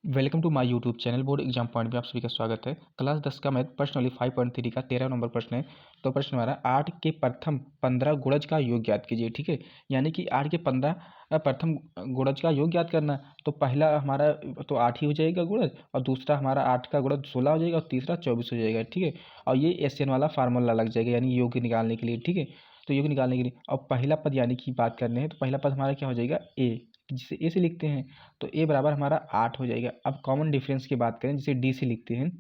Welcome to my YouTube channel board exam point में आप सभी का स्वागत है। क्लास 10 का मैथ प्रश्न वाली 5.3 का 13 नंबर प्रश्न है। तो प्रश्न हमारा 8 के प्रथम 15 गुणज का योग ज्ञात कीजिए। ठीक है, यानी कि 8 के 15 प्रथम गुणज का योग ज्ञात करना। तो पहला हमारा तो 8 ही हो जाएगा गुणज, और दूसरा हमारा 8 का गुणज 16 हो जाएगा, और तीसरा 24 हो जाएगा। ठीक है, और ये एसएन वाला फार्मूला लग जाएगा, यानी योग निकालने के लिए। ठीक है, तो योग निकालने के लिए और पहला पद यानी कि बात करने हैं, तो पहला पद हमारा क्या हो जाएगा, ए, जिसे ए से लिखते हैं। तो ए बराबर हमारा 8 हो जाएगा। अब कॉमन डिफरेंस की बात करें, जिसे डी से लिखते हैं,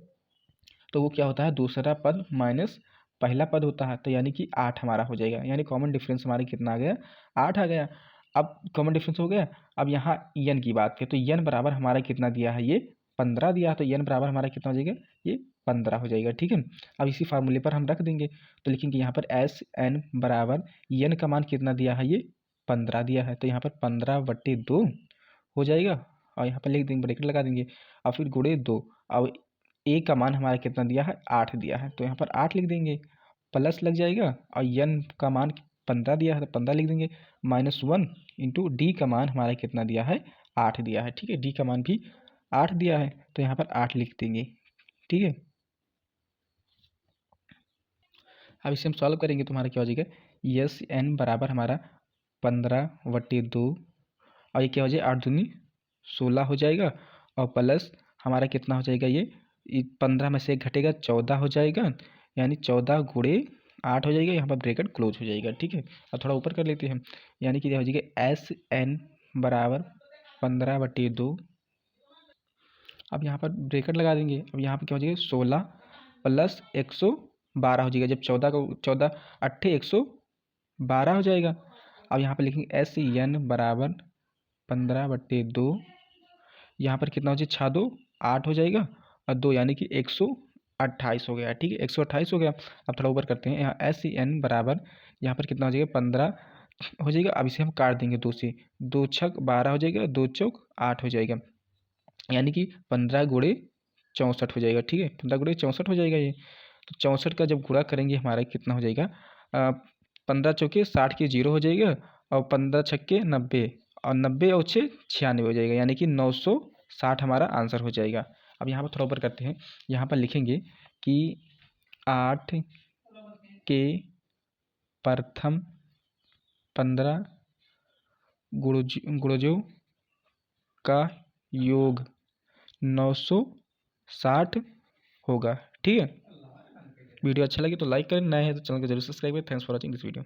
तो वो क्या होता है, दूसरा पद माइनस पहला पद होता है, तो यानी कि 8 हमारा हो जाएगा। यानी कॉमन डिफरेंस हमारे कितना आ गया, 8 आ गया। अब कॉमन डिफरेंस हो गया। अब यहाँ यन की बात करें, तो यन बराबर हमारा कितना दिया है, ये 15 दिया है। तो यन बराबर हमारा कितना हो जाएगा, ये 15 हो जाएगा। ठीक है, अब इसी फार्मूले पर हम रख देंगे, तो लिखेंगे यहाँ पर एस एन बराबर यन का मान कितना दिया है, ये 15 दिया है। तो यहाँ पर 15/2 हो जाएगा, और यहाँ पर लिख देंगे, ब्रैकेट लगा देंगे, और फिर गुणे 2। अब ए का मान हमारा कितना दिया है, 8 दिया है, तो यहाँ पर 8 लिख देंगे, प्लस लग जाएगा, और यन का मान 15 दिया है, तो 15 लिख देंगे, -1 इंटू डी का मान हमारा कितना दिया है, 8 दिया है। ठीक है, डी का मान भी 8 दिया है, तो यहाँ पर 8 लिख देंगे। ठीक है, अब इसे हम सॉल्व करेंगे तो हमारा क्या हो जाएगा, यस एन बराबर हमारा 15/2, और ये क्या हो जाएगा, 8 दूनी 16 हो जाएगा, और प्लस हमारा कितना हो जाएगा, ये 15 में से एक घटेगा, 14 हो जाएगा, यानी 14 गुणे 8 हो जाएगा। यहाँ पर ब्रैकेट क्लोज हो जाएगा। ठीक है, और थोड़ा ऊपर कर लेते हैं हम, यानी कि क्या हो जाएगा, एस एन बराबर 15/2। अब यहाँ पर ब्रैकेट लगा देंगे, अब यहाँ पर क्या हो जाएगा, 16 प्लस 112 हो जाएगा। जब 14 को 14 अट्ठे 112 हो जाएगा। अब यहाँ पर लिखेंगे एस एन बराबर 15/2, यहाँ पर कितना हो जाए, 6 2 8 हो जाएगा, और 2 यानी कि 128 हो गया। ठीक है, 128 हो गया। अब थोड़ा ऊपर करते हैं, यहाँ एस एन बराबर यहाँ पर कितना हो जाएगा, 15 हो जाएगा। अब इसे हम काट देंगे 2 से, 2 छक 12 हो जाएगा, 2 चौक 8 हो जाएगा, यानी कि 15 गुणे 64 हो जाएगा। ठीक है, 15 गुणे 64 हो जाएगा ये। तो 64 का जब गुणा करेंगे हमारा कितना हो जाएगा, 15 चौके 60 के 0 हो जाएगा, और 15 छक्के 90, और 90 और 6 96 हो जाएगा, यानी कि 960 हमारा आंसर हो जाएगा। अब यहाँ पर थोड़ा ऊपर करते हैं, यहाँ पर लिखेंगे कि 8 के प्रथम 15 गुणजों का योग 960 होगा। ठीक है, वीडियो अच्छा लगे तो लाइक करें, नए हैं तो चैनल को जरूर सब्सक्राइब करें। Thanks for watching this video.